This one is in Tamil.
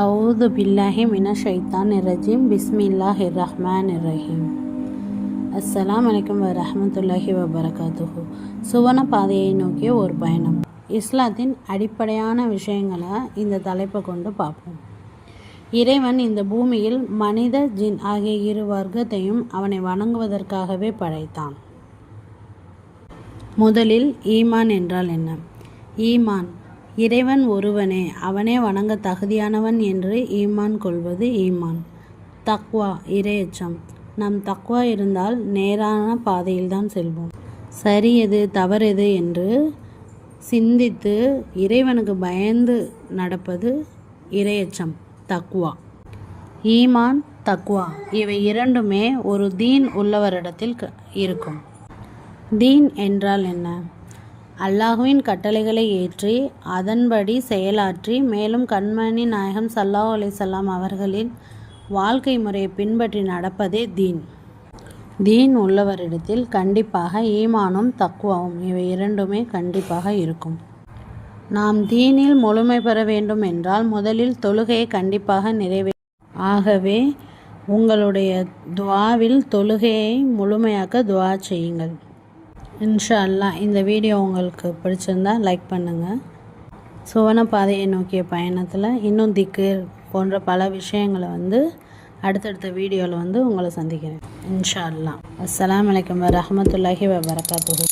அவுது பில்லாஹி மினஷைத்தானிர் ரஜீம் பிஸ்மில்லாஹிர் ரஹ்மானிர் ரஹீம். அஸ்ஸலாமு அலைக்கும் வரஹ்மத்துல்லாஹி வபரகாத்துஹு. சுவன பாதையை நோக்கிய ஒரு பயணம். இஸ்லாத்தின் அடிப்படையான விஷயங்களை இந்த தலைப்பை கொண்டு பார்ப்போம். இறைவன் இந்த பூமியில் மனித ஜின் ஆகிய இரு வர்க்கத்தையும் அவனை வணங்குவதற்காகவே படைத்தான். முதலில் ஈமான் என்றால் என்ன? ஈமான், இறைவன் ஒருவனே, அவனே வணங்க தகுதியானவன் என்று ஈமான் கொள்வது ஈமான். தக்வா, இறையச்சம். நம் தக்வா இருந்தால் நேரான பாதையில்தான் செல்வோம். சரி எது தவறு எது என்று சிந்தித்து இறைவனுக்கு பயந்து நடப்பது இறையச்சம், தக்வா. ஈமான், தக்வா இவை இரண்டுமே ஒரு தீன் உள்ளவரிடத்தில் இருக்கும். தீன் என்றால் என்ன? அல்லாஹ்வின் கட்டளைகளை ஏற்றி அதன்படி செயலாற்றி மேலும் கண்மணி நாயகம் ஸல்லல்லாஹு அலைஹி வஸல்லம் அவர்களின் வாழ்க்கை முறையை பின்பற்றி நடப்பதே தீன். தீன் உள்ளவரிடத்தில் கண்டிப்பாக ஈமானும் தக்வாவும் இவை இரண்டுமே கண்டிப்பாக இருக்கும். நாம் தீனில் முழுமை பெற வேண்டும் என்றால் முதலில் தொழுகையை கண்டிப்பாக ஆகவே உங்களுடைய துஆவில் தொழுகையை முழுமையாக்க துஆ செய்யுங்கள். இன்ஷா அல்லாஹ். இந்த வீடியோ உங்களுக்கு பிடிச்சிருந்தா லைக் பண்ணுங்கள். சுவன பாதையை நோக்கிய பயணத்தில் இன்னும் திக்ர் போன்ற பல விஷயங்களை அடுத்தடுத்த வீடியோவில் உங்களை சந்திக்கிறேன் இன்ஷா அல்லாஹ். அஸ்ஸலாமு அலைக்கும் வரஹ்மத்துல்லாஹி வபரகாத்துஹு.